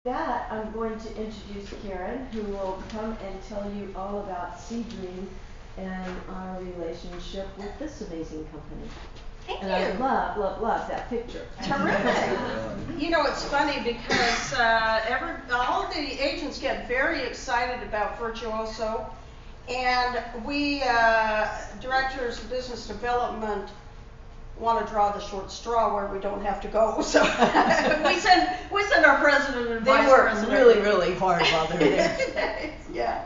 That, I'm going to introduce Karen, who will come and tell you all about SeaDream and our relationship with this amazing company. Thank and you. I love that picture. Terrific. You know, it's funny because all of the agents get very excited about Virtuoso, and we, directors of business development, want to draw the short straw where we don't have to go. So we send our president and vice president. They work really hard while they're there. Yeah.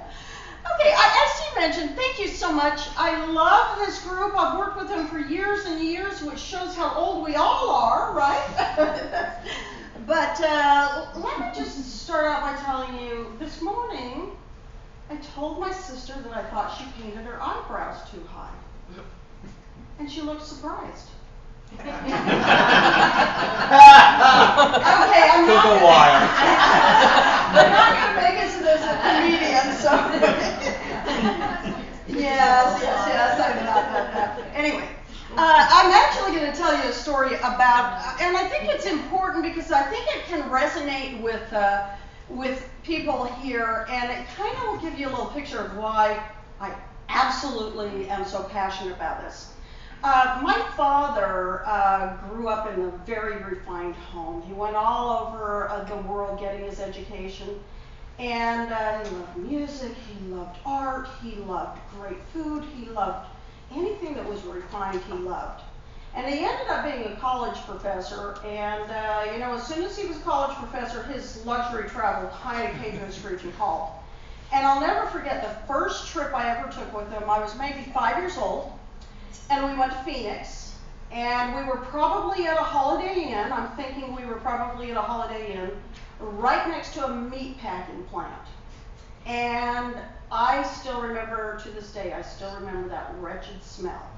Okay, as you mentioned, thank you so much. I love this group. I've worked with them for years and years, which shows how old we all are, right? But let me just start out by telling you, this morning, I told my sister that I thought she painted her eyebrows too high. And she looked surprised. Okay, I'm not Took a while. I'm not going to make it to this as a comedian, so. yes, I'm not. Anyway, I'm actually going to tell you a story about, and I think it's important because I think it can resonate with people here, and it kind of will give you a little picture of why I absolutely am so passionate about this. My father grew up in a very refined home. He went all over the world getting his education, and he loved music, he loved art, he loved great food, he loved anything that was refined, he loved. And he ended up being a college professor, and as soon as he was a college professor, his luxury travel kind of came to a screeching halt. And I'll never forget the first trip I ever took with him. I was maybe 5 years old. And we went to Phoenix, and we were probably at a Holiday Inn. I'm thinking we were probably at a Holiday Inn right next to a meat packing plant. And I still remember, to this day, that wretched smell.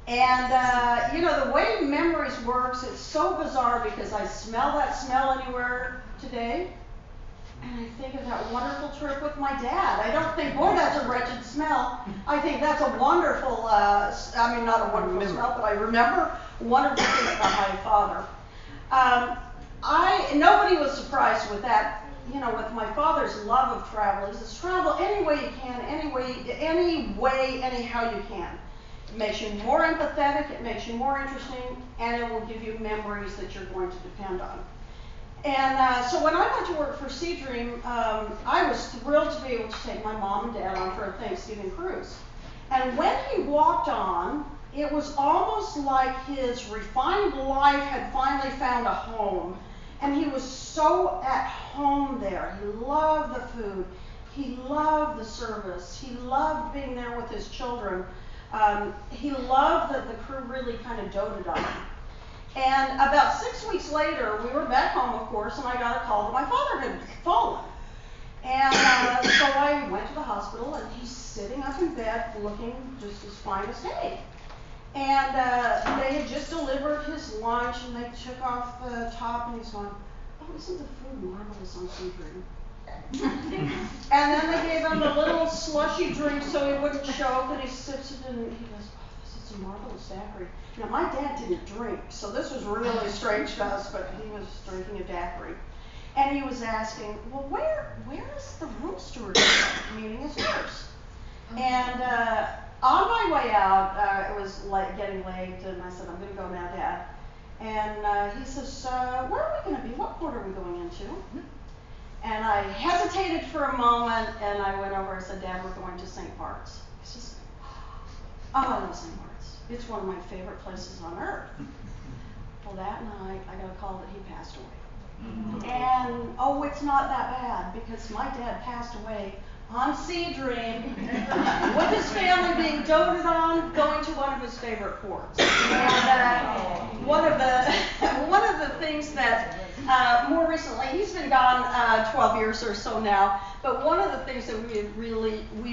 And, the way memories works, it's so bizarre because I smell that smell anywhere today. And I think of that wonderful trip with my dad. I don't think, boy, that's a wretched smell. I think that's a wonderful, not a wonderful smell, but I remember wonderful things about my father. Nobody was surprised with that, with my father's love of travel. He says, travel any way you can, anyhow you can. It makes you more empathetic, it makes you more interesting, and it will give you memories that you're going to depend on. And so when I went to work for SeaDream, I was thrilled to be able to take my mom and dad on for a Thanksgiving cruise. And when he walked on, it was almost like his refined life had finally found a home. And he was so at home there. He loved the food. He loved the service. He loved being there with his children. He loved that the crew really kind of doted on him. And about 6 weeks later, we were back home, of course, and I got a call that my father had fallen. And so I went to the hospital, and he's sitting up in bed looking just as fine as day. And they had just delivered his lunch, and they took off the top, and he's going, oh, isn't the food marvelous on SeaDream? And then they gave him a little slushy drink so he wouldn't choke, and he sips it, and he goes, oh, this is a marvelous daiquiri. Now, my dad didn't drink, so this was really strange to us, but he was drinking a daiquiri. And he was asking, well, where is the room steward, meaning his nurse? And on my way out, it was getting late, and I said, I'm going to go now, Dad. And he says, where are we going to be? What port are we going into? And I hesitated for a moment, and I went over and said, Dad, we're going to St. Bart's. He says, oh, I love St. Bart's. It's one of my favorite places on earth. Well, that night, I got a call that he passed away. And, it's not that bad, because my dad passed away on SeaDream with his family being doted on, going to one of his favorite ports. And one of the things that more recently, he's been gone 12 years or so now, but one of the things that we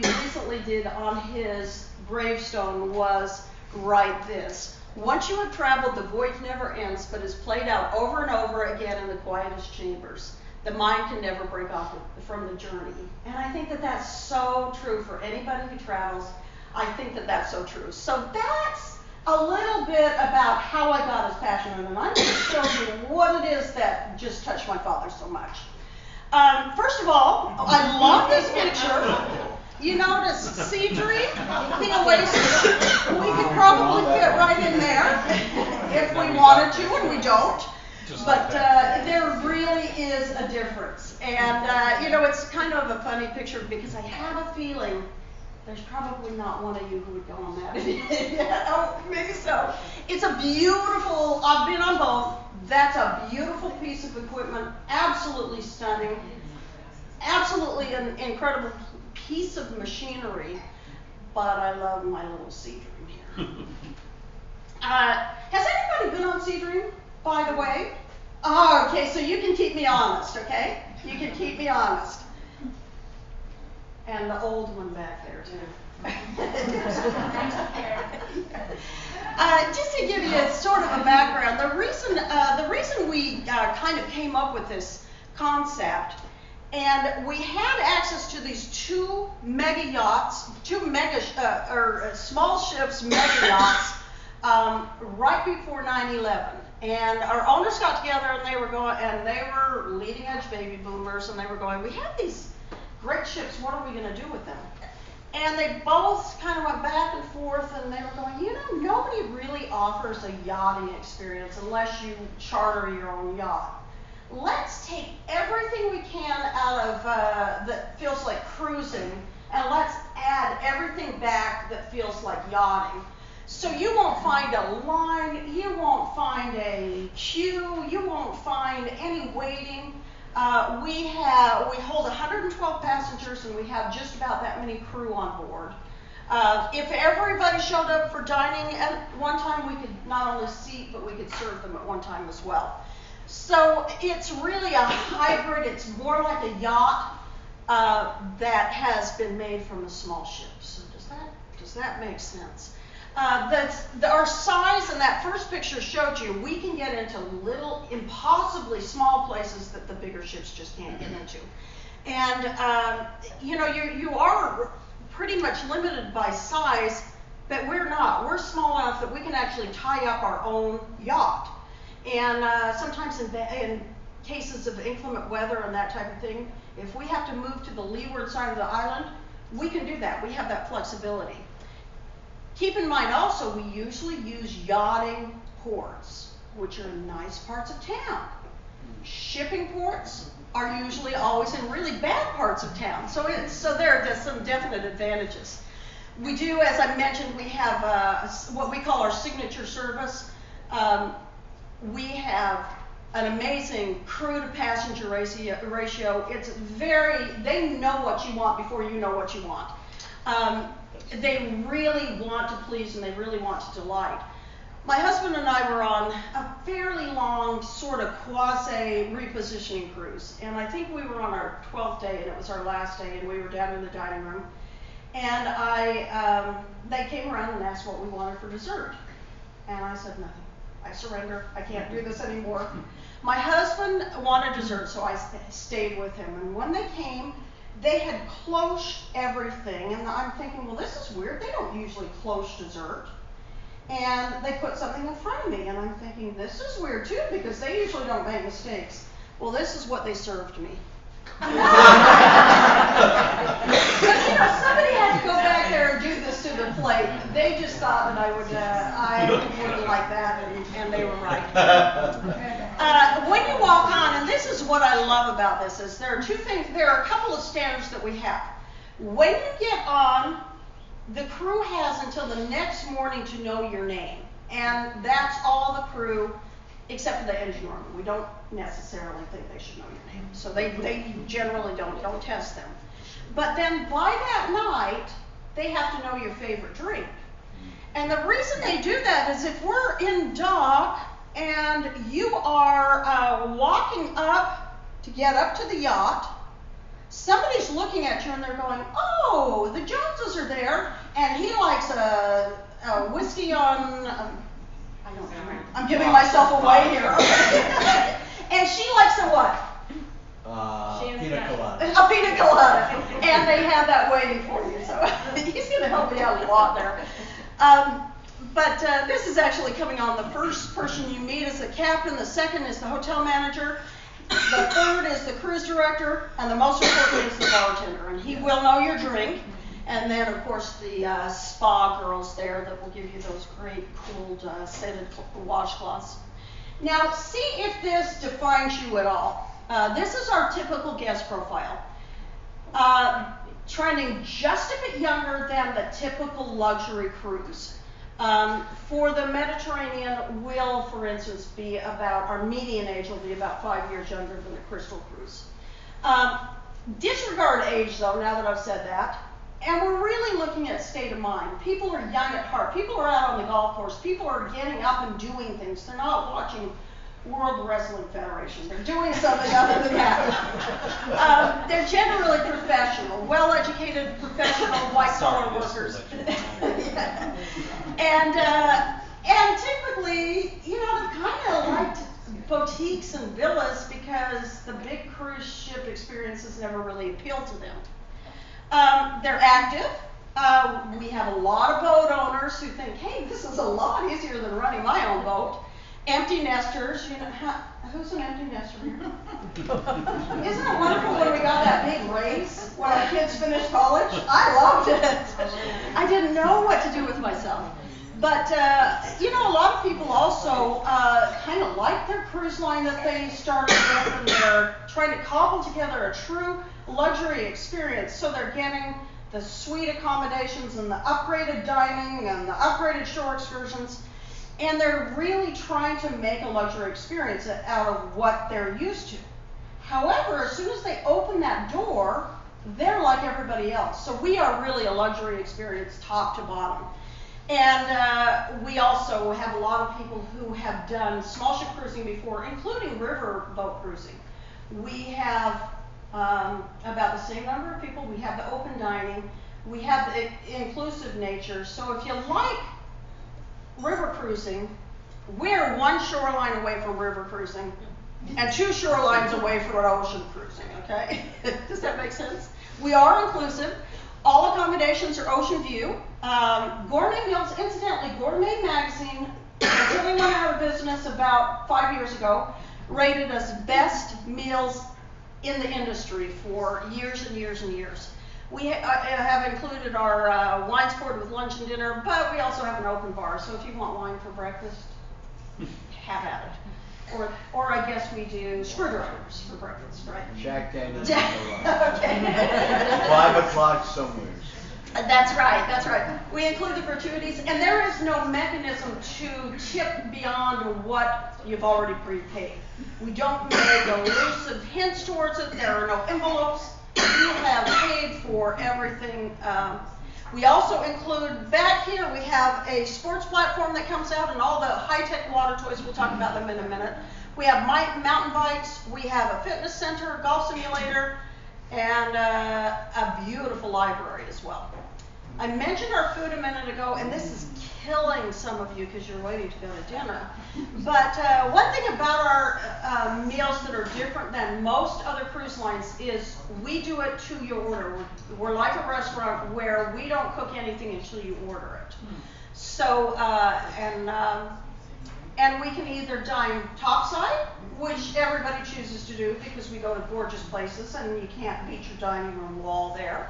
recently did on his gravestone was write this. Once you have traveled, the voyage never ends, but is played out over and over again in the quietest chambers. The mind can never break off from the journey. And I think that that's so true for anybody who travels. I think that that's so true. So that's a little bit about how I got as passionate, and I'm going to show you what it is that just touched my father so much. First of all, I love this picture. You notice SeaDream, the Oasis. We could probably fit right in there if we wanted to, and we don't. But there really is a difference. And, you know, it's kind of a funny picture because I have a feeling there's probably not one of you who would go on that. Oh, maybe so. It's a beautiful, I've been on both. That's a beautiful piece of equipment, absolutely stunning, absolutely an incredible piece of machinery, but I love my little SeaDream here. Has anybody been on SeaDream, by the way? Oh, okay, so you can keep me honest, okay? You can keep me honest. And the old one back there, too. Just to give you sort of a background, the reason we kind of came up with this concept, and we had access to these two mega yachts, small ships, mega yachts, right before 9/11. And our owners got together and they were leading edge baby boomers, and they were going, we have these great ships, what are we going to do with them? And they both kind of went back and forth, and they were going, you know, nobody really offers a yachting experience unless you charter your own yacht. Let's take everything we can out of that feels like cruising, and let's add everything back that feels like yachting. So you won't find a line, you won't find a queue, you won't find any waiting. We hold 112 passengers, and we have just about that many crew on board. If everybody showed up for dining at one time, we could not only seat, but we could serve them at one time as well. So it's really a hybrid. It's more like a yacht that has been made from a small ship. So does that make sense? Our size in that first picture showed you, we can get into little, impossibly small places that the bigger ships just can't get into. And, you know, you are pretty much limited by size, but we're not. We're small enough that we can actually tie up our own yacht. And sometimes in cases of inclement weather and that type of thing, if we have to move to the leeward side of the island, we can do that. We have that flexibility. Keep in mind also, we usually use yachting ports, which are in nice parts of town. Shipping ports are usually always in really bad parts of town. So there are some definite advantages. We do, as I mentioned, we have what we call our signature service. We have an amazing crew to passenger ratio. It's they know what you want before you know what you want. They really want to please, and they really want to delight. My husband and I were on a fairly long sort of quasi repositioning cruise, and I think we were on our 12th day, and it was our last day, and we were down in the dining room, and they came around and asked what we wanted for dessert, and I said nothing. I surrender. I can't do this anymore. My husband wanted dessert, so I stayed with him, and when they came, they had cloche everything, and I'm thinking, well, this is weird. They don't usually cloche dessert. And they put something in front of me, and I'm thinking, this is weird too, because they usually don't make mistakes. Well, this is what they served me. But you know, somebody had to go back there and do this to the plate. They just thought that I wouldn't like that, and they were right. When you walk on, and this is what I love about this, is there are two things. There are a couple of standards that we have. When you get on, the crew has until the next morning to know your name, and that's all the crew, except for the engine room. We don't necessarily think they should know your name, so they generally don't test them. But then by that night, they have to know your favorite drink. And the reason they do that is if we're in dock and you are walking up to get up to the yacht, somebody's looking at you and they're going, oh, the Joneses are there, and he likes a whiskey on, I don't know, I'm giving myself away here. And she likes a what? Pina colada. A pina colada. And they have that waiting for you, so he's going to help me out a lot there. But this is actually coming on. The first person you meet is the captain, the second is the hotel manager. The third is the cruise director, and the most important is the bartender, and he will know your drink. And then, of course, the spa girls there that will give you those great cooled scented washcloths. Now, see if this defines you at all. This is our typical guest profile. Trending just a bit younger than the typical luxury cruise. For the Mediterranean, will, for instance, be about, our median age will be about 5 years younger than the Crystal Cruise. Disregard age, though, now that I've said that. And we're really looking at state of mind. People are young at heart. People are out on the golf course. People are getting up and doing things. They're not watching World Wrestling Federation. They're doing something other than that. They're generally professional, well-educated, professional, white-collar workers. Yeah. And typically, you know, they've kind of liked boutiques and villas because the big cruise ship experiences never really appealed to them. They're active. We have a lot of boat owners who think, hey, this is a lot easier than running my own boat. Empty nesters, you know, who's an empty nester here? Isn't it wonderful when we got that big raise when our kids finished college? I loved it. I didn't know what to do with myself. But, you know, a lot of people also kind of like their cruise line that they started with, and they're trying to cobble together a true luxury experience. So they're getting the suite accommodations and the upgraded dining and the upgraded shore excursions. And they're really trying to make a luxury experience out of what they're used to. However, as soon as they open that door, they're like everybody else. So we are really a luxury experience top to bottom. And we also have a lot of people who have done small ship cruising before, including river boat cruising. We have about the same number of people. We have the open dining. We have the inclusive nature. So if you like river cruising, we're one shoreline away from river cruising and 2 shorelines away from ocean cruising, okay? Does that make sense? We are inclusive. All accommodations are ocean view. Gourmet meals, incidentally, Gourmet magazine, until we went out of business about 5 years ago, rated us best meals in the industry for years and years and years. We have included our wine sport with lunch and dinner, but we also have an open bar. So if you want wine for breakfast, have at it. Or I guess we do screwdrivers for breakfast, right? Jack Daniels. Okay. 5 o'clock somewhere. That's right, that's right. We include the gratuities, and there is no mechanism to tip beyond what you've already prepaid. We don't make elusive hints towards it. There are no envelopes. You have paid for everything. We also include, back here we have a sports platform that comes out and all the high-tech water toys. We'll talk about them in a minute. We have mountain bikes. We have a fitness center, golf simulator, and a beautiful library as well. I mentioned our food a minute ago, and this is killing some of you because you're waiting to go to dinner. But one thing about our meals that are different than most other cruise lines is we do it to your order. We're like a restaurant where we don't cook anything until you order it. So, and we can either dine topside, which everybody chooses to do because we go to gorgeous places and you can't beat your dining room wall there.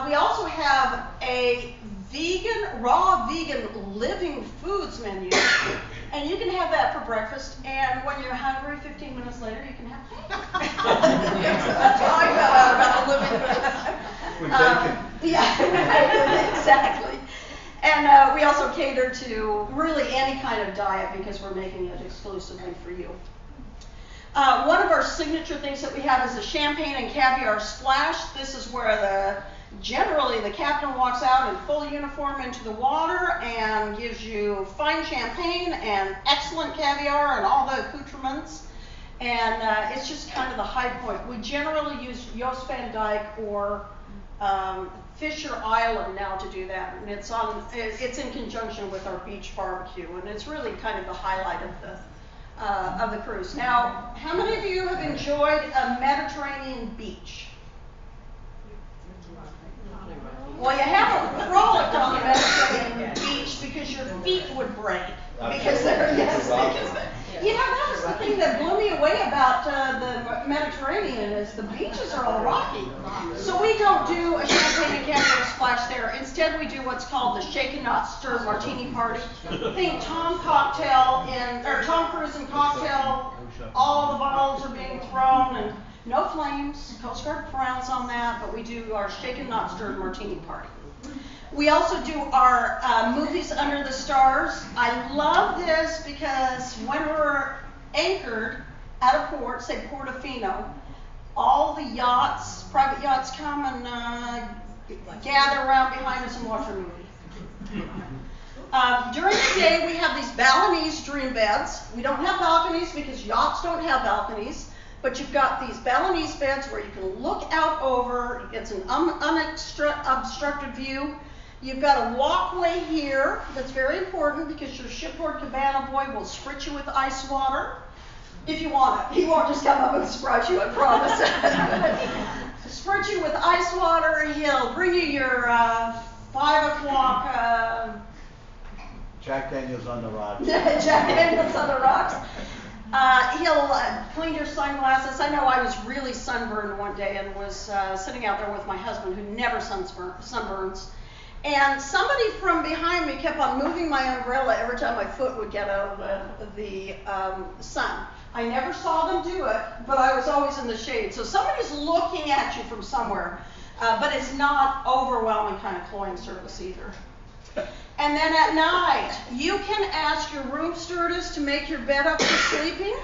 We also have a raw vegan living foods menu, and you can have that for breakfast, and when you're hungry 15 minutes later, you can have cake. That's all I know about the living foods. With bacon. Yeah, exactly. And we also cater to really any kind of diet because we're making it exclusively for you. One of our signature things that we have is a champagne and caviar splash. This is where generally the captain walks out in full uniform into the water and gives you fine champagne and excellent caviar and all the accoutrements. And it's just kind of the high point. We generally use Joost van Dyke or Fisher Island now to do that. And it's in conjunction with our beach barbecue. And it's really kind of the highlight of the cruise. Now, how many of you have enjoyed a Mediterranean beach? Well, you haven't frolicked on the Mediterranean beach because your feet would break. Because they're, You know, that was the thing that blew me away about the Mediterranean is the beaches are all rocky. So we don't do a champagne and caviar splash there. Instead, we do what's called the shaken not stirred martini party. Think Tom Cruise and cocktail. All the bottles are being thrown and no flames. Coast Guard frowns on that, but we do our shaken not stirred martini party. We also do our movies under the stars. I love this because when we're anchored at a port, say Portofino, all the yachts, private yachts come and gather around behind us and watch our movie. During the day, we have these Balinese dream beds. We don't have balconies because yachts don't have balconies, but you've got these Balinese beds where you can look out over. It's an unobstructed view. You've got a walkway here that's very important because your shipboard cabana boy will spritz you with ice water if you want it. He won't just come up and spritz you, I promise. Spritz you with ice water. He'll bring you your 5 o'clock. Jack Daniels on the rocks. Jack Daniels on the rocks. He'll clean your sunglasses. I know I was really sunburned one day and was sitting out there with my husband who never sunburns. And somebody from behind me kept on moving my umbrella every time my foot would get out of the sun. I never saw them do it, but I was always in the shade. So somebody's looking at you from somewhere, but it's not overwhelming kind of cloying service either. And then at night, you can ask your room stewardess to make your bed up for sleeping.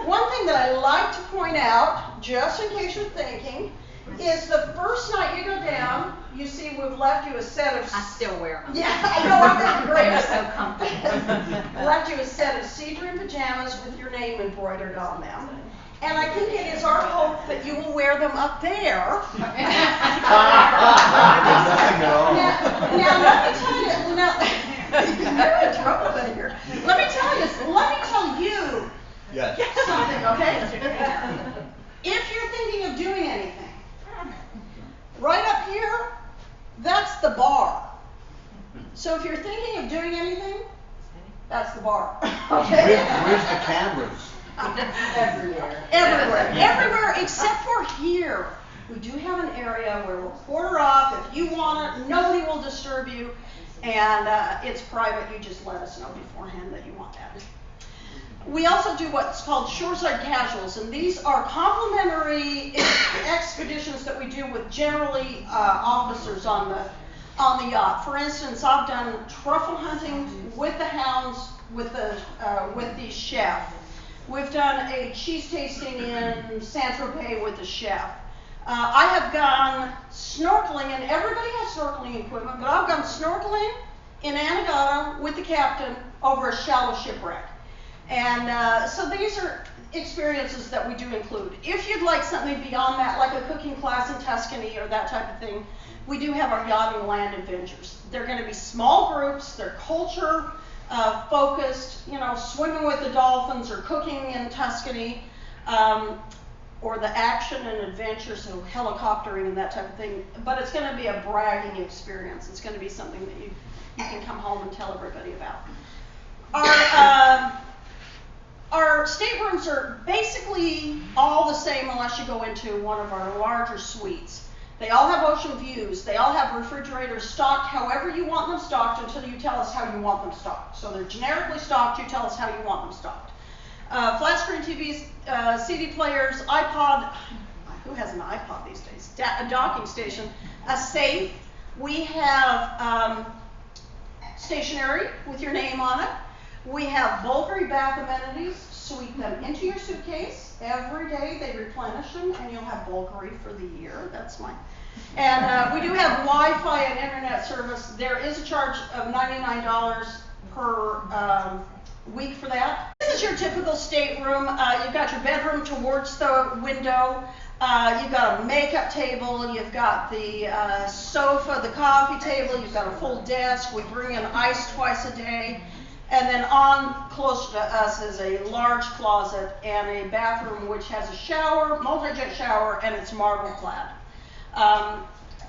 One thing that I like to point out, just in case you're thinking, is the first night you go down, you see we've left you a set of... I still wear them. Yeah, I know, I'm the greatest. They're so comfy. Left you a set of SeaDream pajamas with your name embroidered on them. And I think it is our hope that you will wear them up there. Now let me tell you, you're in trouble in here. Let me tell you Yes. something, okay? If you're thinking of doing anything, right up here, that's the bar. So if you're thinking of doing anything, that's the bar. Okay? Where's the cameras? Everywhere except for here. We do have an area where we'll quarter off. If you want it, nobody will disturb you, and it's private. You just let us know beforehand that you want that. We also do what's called shoreside casuals, and these are complimentary expeditions that we do with generally officers on the yacht. For instance, I've done truffle hunting with the hounds with the chef. We've done a cheese tasting in Saint-Tropez with the chef. I have gone snorkeling, and everybody has snorkeling equipment, but I've gone snorkeling in Anegada with the captain over a shallow shipwreck. And so these are experiences that we do include. If you'd like something beyond that, like a cooking class in Tuscany or that type of thing, we do have our yachting land adventures. They're going to be small groups, they're culture focused, swimming with the dolphins or cooking in Tuscany, or the action and adventure, so helicoptering and that type of thing. But it's going to be a bragging experience. It's going to be something that you can come home and tell everybody about. Our staterooms are basically all the same unless you go into one of our larger suites. They all have ocean views. They all have refrigerators stocked however you want them stocked until you tell us how you want them stocked. So they're generically stocked. You tell us how you want them stocked. Flat screen TVs, CD players, iPod. Who has an iPod these days? A docking station, a safe. We have stationery with your name on it. We have Bulgari bath amenities. Sweep them into your suitcase. Every day they replenish them, and you'll have Bulgari for the year. That's mine. And we do have Wi-Fi and internet service. There is a charge of $99 per week for that. This is your typical stateroom. You've got your bedroom towards the window. You've got a makeup table. You've got the sofa, the coffee table. You've got a full desk. We bring in ice twice a day. And then on close to us is a large closet and a bathroom which has a shower, multi-jet shower, and it's marble clad.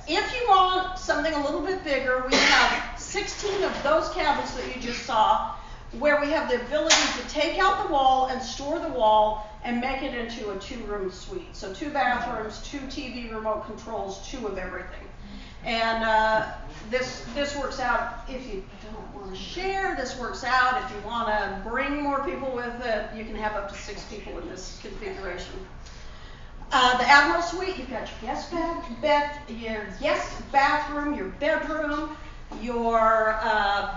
If you want something a little bit bigger, we have 16 of those cabins that you just saw where we have the ability to take out the wall and store the wall and make it into a 2-room suite. So 2 bathrooms, 2 TV remote controls, 2 of everything. And this works out if you don't want to share. This works out if you want to bring more people with it. You can have up to 6 people in this configuration. The Admiral Suite, you've got your your guest bathroom, your bedroom, your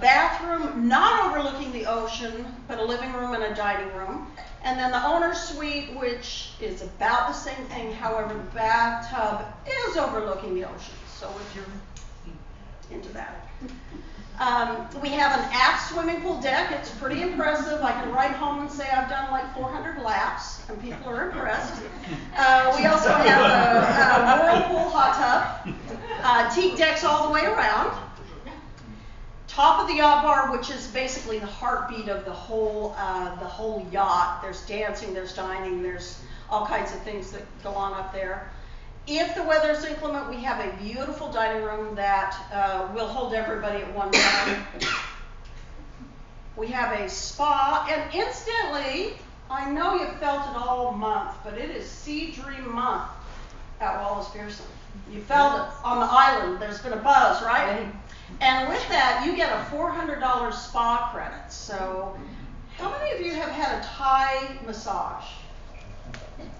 bathroom not overlooking the ocean, but a living room and a dining room. And then the owner's suite, which is about the same thing, however, the bathtub is overlooking the ocean. So if you're into that. We have an aft swimming pool deck. It's pretty impressive. I can write home and say I've done like 400 laps, and people are impressed. We also have a whirlpool hot tub, teak decks all the way around. Top of the yacht bar, which is basically the heartbeat of the whole yacht. There's dancing, there's dining, there's all kinds of things that go on up there. If the weather's inclement, we have a beautiful dining room that will hold everybody at one time. We have a spa, and incidentally, I know you've felt it all month, but it is SeaDream month at Wallace Pierson. You felt it on the island. There's been a buzz, right? And with that, you get a $400 spa credit. So, how many of you have had a Thai massage?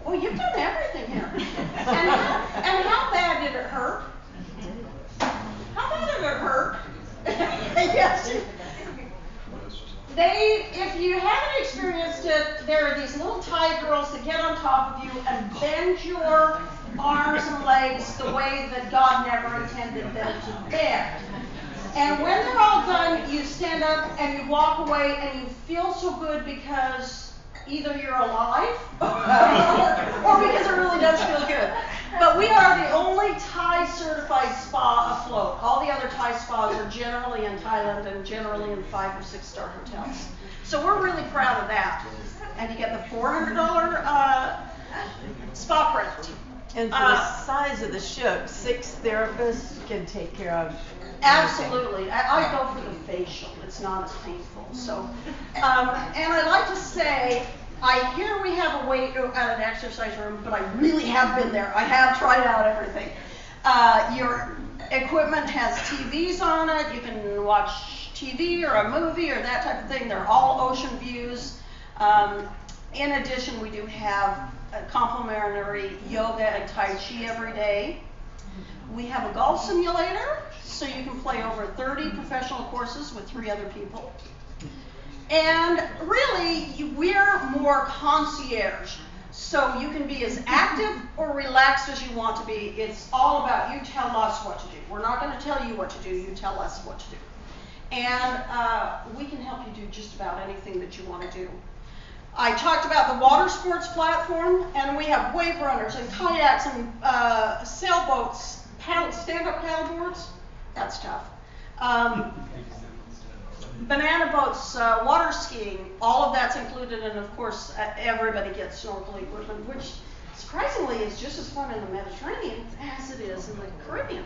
Well, you've done everything here. And how bad did it hurt? How bad did it hurt? Yes. If you haven't experienced it, there are these little Thai girls that get on top of you and bend your arms and legs the way that God never intended them to bend. And when they're all done, you stand up and you walk away and you feel so good because either you're alive or because it really does feel good. But we are the only Thai certified spa afloat. All the other Thai spas are generally in Thailand and generally in 5- or 6-star hotels. So we're really proud of that. And you get the $400 spa credit. And for the size of the ship, 6 therapists can take care of. Absolutely. I go for the facial. It's not as painful. So, and I like to say, I hear we have a weight at an exercise room, but I really have been there. I have tried out everything. Your equipment has TVs on it. You can watch TV or a movie or that type of thing. They're all ocean views. In addition, we do have a complimentary yoga and Tai Chi every day. We have a golf simulator, so you can play over 30 professional courses with 3 other people. And really, we're more concierge, so you can be as active or relaxed as you want to be. It's all about you tell us what to do. We're not going to tell you what to do, you tell us what to do. And we can help you do just about anything that you want to do. I talked about the water sports platform, and we have wave runners and kayaks and sailboats, stand-up paddleboards. That's tough. Banana boats, water skiing, all of that's included, and of course everybody gets snorkel equipment, which surprisingly is just as fun in the Mediterranean as it is in the Caribbean.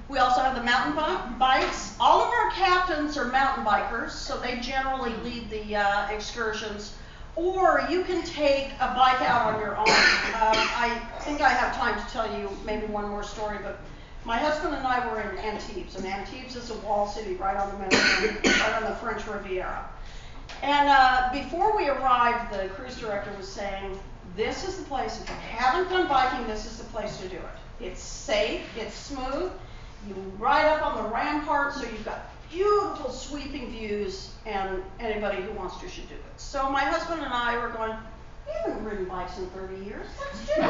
We also have the mountain bikes. All of our captains are mountain bikers, so they generally lead the excursions. Or you can take a bike out on your own. I think I have time to tell you maybe one more story, but my husband and I were in Antibes, and Antibes is a wall city right on the Mediterranean, right on the French Riviera. And before we arrived, the cruise director was saying, this is the place, if you haven't done biking, this is the place to do it. It's safe, it's smooth, you ride up on the rampart, so you've got beautiful sweeping views, and anybody who wants to should do it. So my husband and I were going, we haven't ridden bikes in 30 years, let's do it.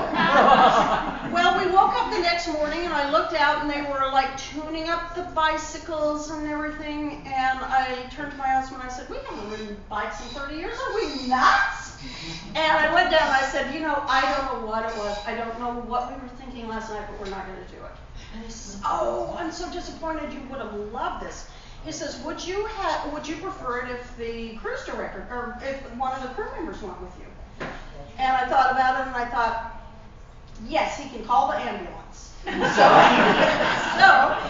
Well, we woke up the next morning and I looked out and they were like tuning up the bicycles and everything, and I turned to my husband and I said, we haven't ridden bikes in 30 years, are we nuts? And I went down and I said, you know, I don't know what it was, I don't know what we were thinking last night, but we're not going to do it. And he says, oh, I'm so disappointed, you would have loved this. He says, would you prefer it if the cruise director, or if one of the crew members went with you? And I thought about it and I thought, Yes, he can call the ambulance. So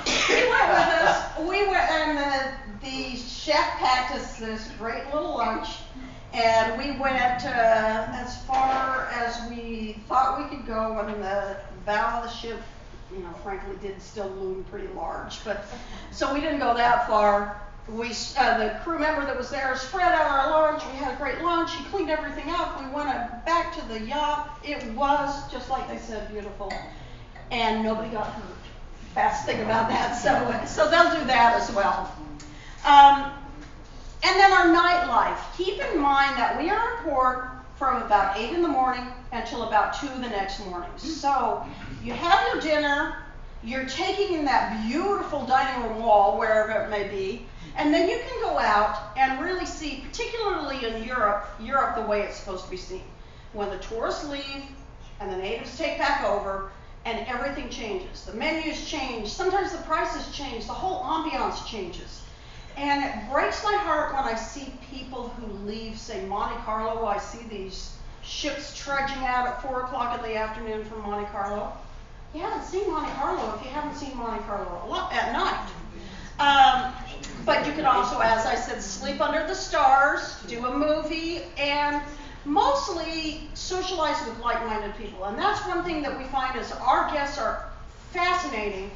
he went with us. We went, and the chef packed us this great little lunch, and we went as far as we thought we could go, and the bow of the ship, frankly, did still loom pretty large. But so we didn't go that far. The crew member that was there spread out our lunch. We had a great lunch. He cleaned everything up. We went back to the yacht. It was, just like they said, beautiful. And nobody got hurt. Best thing about that. So they'll do that as well. And then our nightlife. Keep in mind that we are in port from about 8 in the morning until about 2 the next morning. So you have your dinner. You're taking in that beautiful dining room wall, wherever it may be. And then you can go out and really see, particularly in Europe the way it's supposed to be seen. When the tourists leave and the natives take back over and everything changes. The menus change, sometimes the prices change, the whole ambiance changes. And it breaks my heart when I see people who leave, say, Monte Carlo. I see these ships trudging out at 4 o'clock in the afternoon from Monte Carlo. You haven't seen Monte Carlo if you haven't seen Monte Carlo at night. But you can also, as I said, sleep under the stars, do a movie, and mostly socialize with like-minded people. And that's one thing that we find is our guests are fascinating,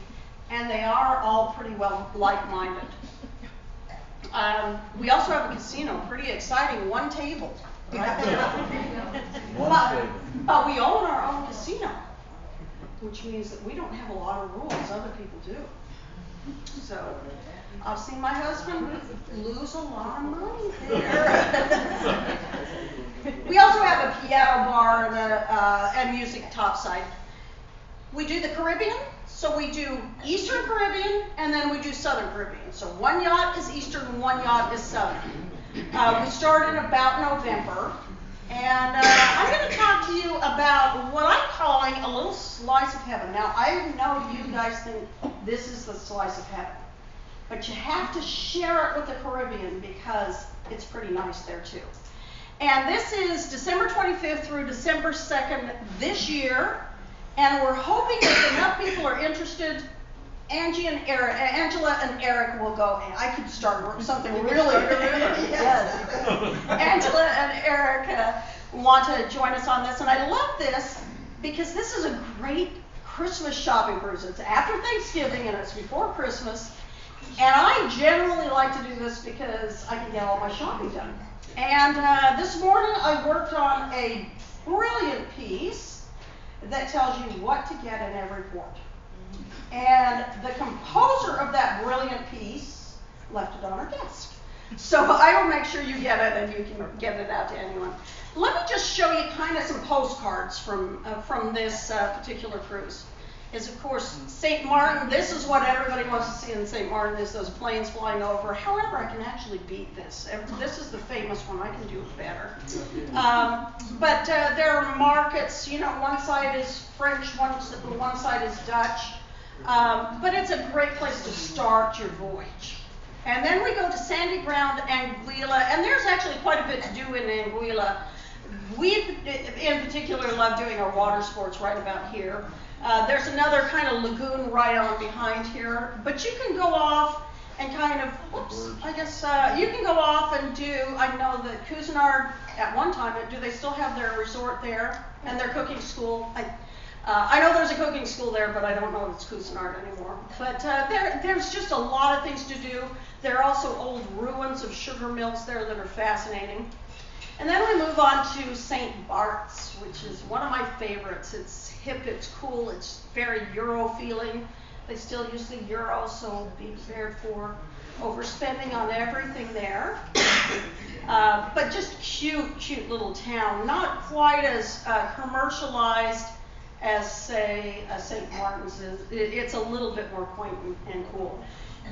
and they are all pretty well like-minded. We also have a casino, pretty exciting, one table. Right there. But we own our own casino, which means that we don't have a lot of rules, other people do. So I've seen my husband lose a lot of money there. We also have a piano bar and music topside. We do the Caribbean, so we do Eastern Caribbean, and then we do Southern Caribbean. So one yacht is Eastern and one yacht is Southern. We start in about November, and I'm going to talk to you about what I'm calling a little slice of heaven. Now, I know you guys think this is the slice of heaven, but you have to share it with the Caribbean because it's pretty nice there too. And this is December 25th through December 2nd this year, and we're hoping if enough people are interested, Angela and Eric will go. I could start something really. Yes. Angela and Eric want to join us on this, and I love this because this is a great Christmas shopping cruise. It's after Thanksgiving and it's before Christmas, and I generally like to do this because I can get all my shopping done. And this morning I worked on a brilliant piece that tells you what to get in every port. And the composer of that brilliant piece left it on her desk. So I will make sure you get it and you can get it out to anyone. Let me just show you kind of some postcards from this particular cruise. Is of course St. Martin. This is what everybody wants to see in St. Martin is those planes flying over. However, I can actually beat this. This is the famous one. I can do it better. But there are markets. One side is French, one side is Dutch. But it's a great place to start your voyage. And then we go to Sandy Ground, Anguilla, and there's actually quite a bit to do in Anguilla. We, in particular, love doing our water sports right about here. There's another kind of lagoon right on behind here, but you can go off and kind of, you can go off and do, I know that Cousinard, at one time, do they still have their resort there and their cooking school? I know there's a cooking school there, but I don't know if it's Cousinard anymore. But there's just a lot of things to do. There are also old ruins of sugar mills there that are fascinating. And then we move on to St. Bart's, which is one of my favorites. It's hip, it's cool, it's very Euro feeling. They still use the euro, so be prepared for overspending on everything there. But just cute little town. Not quite as commercialized as, say, St. Martin's is. It's a little bit more quaint and cool.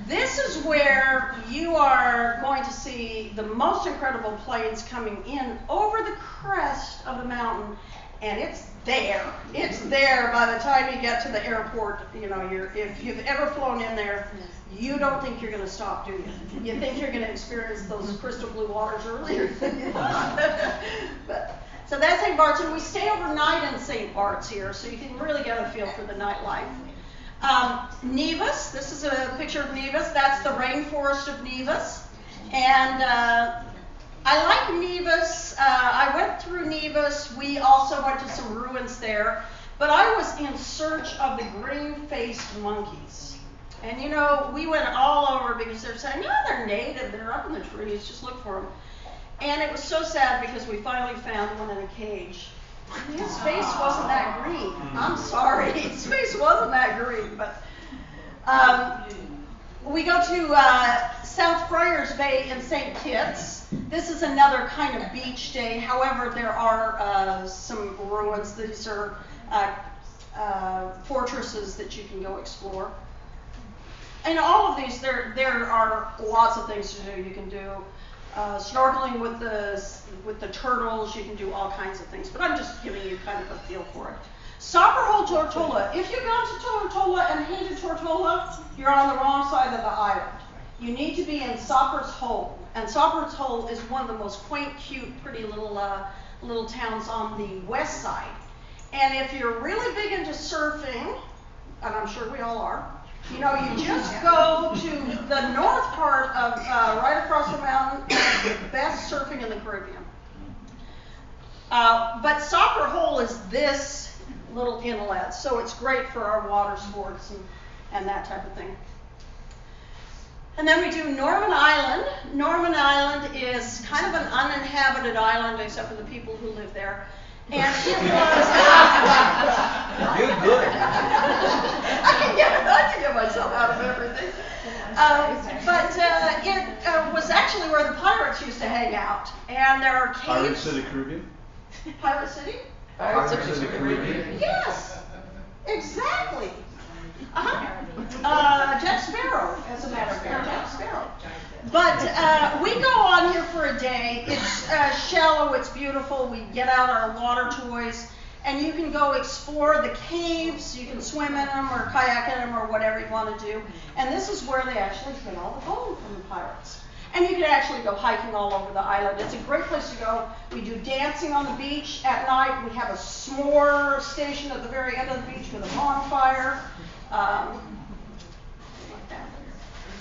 This is where you are going to see the most incredible planes coming in over the crest of the mountain, and it's there. It's there by the time you get to the airport. If you've ever flown in there, you don't think you're going to stop, do you? You think you're going to experience those crystal blue waters earlier than you thought. So that's St. Bart's, and we stay overnight in St. Bart's here, so you can really get a feel for the nightlife. Nevis, this is a picture of Nevis. That's the rainforest of Nevis. And I like Nevis. I went through Nevis. We also went to some ruins there. But I was in search of the green-faced monkeys. And you know, we went all over because they're saying, oh, they're native, they're up in the trees, just look for them. And it was so sad because we finally found one in a cage. His face wasn't that green. I'm sorry, his face wasn't that green. But we go to South Friars Bay in St. Kitts. This is another kind of beach day. However, there are some ruins. These are fortresses that you can go explore. And all of these, there are lots of things to do. You can do snorkeling with the turtles. You can do all kinds of things. But I'm just giving you kind of a feel for it. Sauper Hole, Tortola. If you've gone to Tortola and hated Tortola, you're on the wrong side of the island. You need to be in Sauper's Hole. And Sauper's Hole is one of the most quaint, cute, pretty little towns on the west side. And if you're really big into surfing, and I'm sure we all are, you know, you just go to the north part of right across the mountain, and it's the best surfing in the Caribbean. But Sauper Hole is this little inlet, so it's great for our water sports and that type of thing. And then we do Norman Island. Norman Island is kind of an uninhabited island except for the people who live there. And it was... You're good. I can get myself out of everything. But it was actually where the pirates used to hang out. And there are caves... Pirates of the Caribbean? Pirate City? Pirates of the Caribbean? Yes, exactly. Jack Sparrow, as a matter of fact, Jack Sparrow. But we go on here for a day. It's shallow, it's beautiful. We get out our water toys, and you can go explore the caves. You can swim in them or kayak in them or whatever you want to do. And this is where they actually get all the gold from the pirates. And you can actually go hiking all over the island. It's a great place to go. We do dancing on the beach at night. We have a s'more station at the very end of the beach with a bonfire.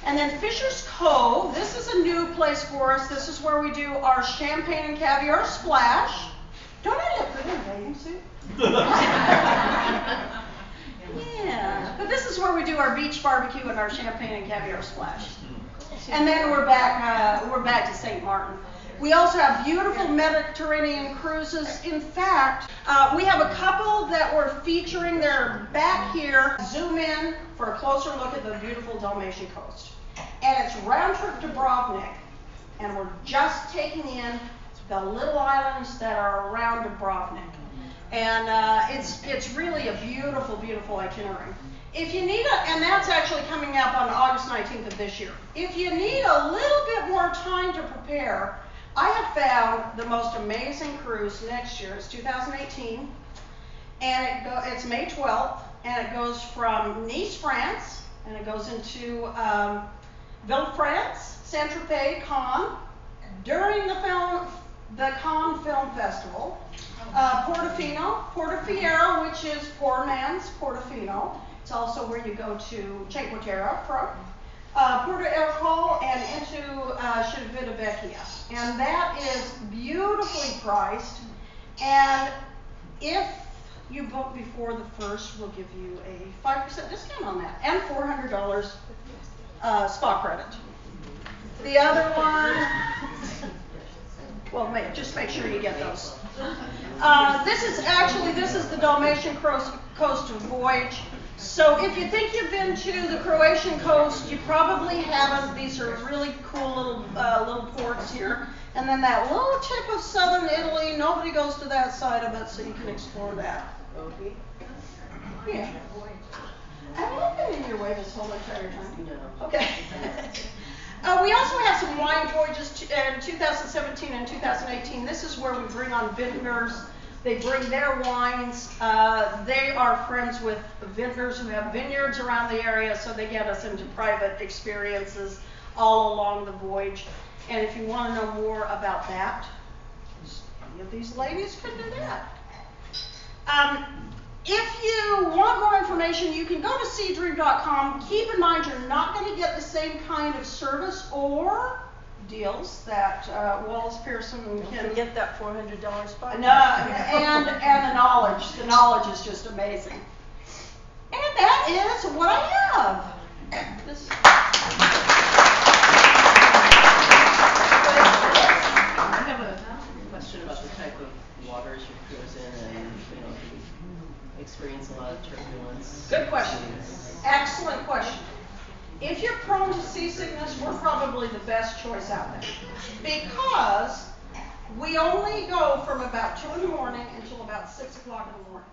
And then Fisher's Cove. This is a new place for us. This is where we do our champagne and caviar splash. Don't I look good in a bathing suit? Yeah. But this is where we do our beach barbecue and our champagne and caviar splash. And then we're back to St. Martin. We also have beautiful Mediterranean cruises. In fact, we have a couple that we're featuring. They're back here. Zoom in for a closer look at the beautiful Dalmatian coast. And it's round trip to Dubrovnik. And we're just taking in the little islands that are around Dubrovnik. And it's really a beautiful, beautiful itinerary. If you need and that's actually coming up on August 19th of this year. If you need a little bit more time to prepare, I have found the most amazing cruise next year. It's 2018, and it's May 12th, and it goes from Nice, France, and it goes into Ville-France, Saint-Tropez, Cannes, during the Cannes Film Festival, Portofino, which is poor man's Portofino. It's also where you go to Cinque Terre from. Porto Ercole and into Civitavecchia. And that is beautifully priced. And if you book before the 1st, we'll give you a 5% discount on that. And $400 spa credit. The other one, well, just make sure you get those. This is the Dalmatian coast voyage. So if you think you've been to the Croatian coast, you probably haven't. These are really cool little ports here. And then that little tip of southern Italy, nobody goes to that side of it, so you can explore that. Okay. Yeah. Have you been in your way this whole entire time? No. Okay. We also have some wine voyages in 2017 and 2018. This is where we bring on vintners. They bring their wines. They are friends with vintners who have vineyards around the area, so they get us into private experiences all along the voyage. And if you want to know more about that, These ladies can do that. If you want more information, you can go to SeaDream.com. Keep in mind, you're not going to get the same kind of service or deals that Wallace Pierson can Forget that $400 spot. No, and the knowledge. The knowledge is just amazing. And that is what I have. This. I have a question about the type of waters you cruise in and, you know, if you experience a lot of turbulence. Good question. Excellent question. If you're prone to seasickness, we're probably the best choice out there. Because we only go from about 2 in the morning until about 6 o'clock in the morning.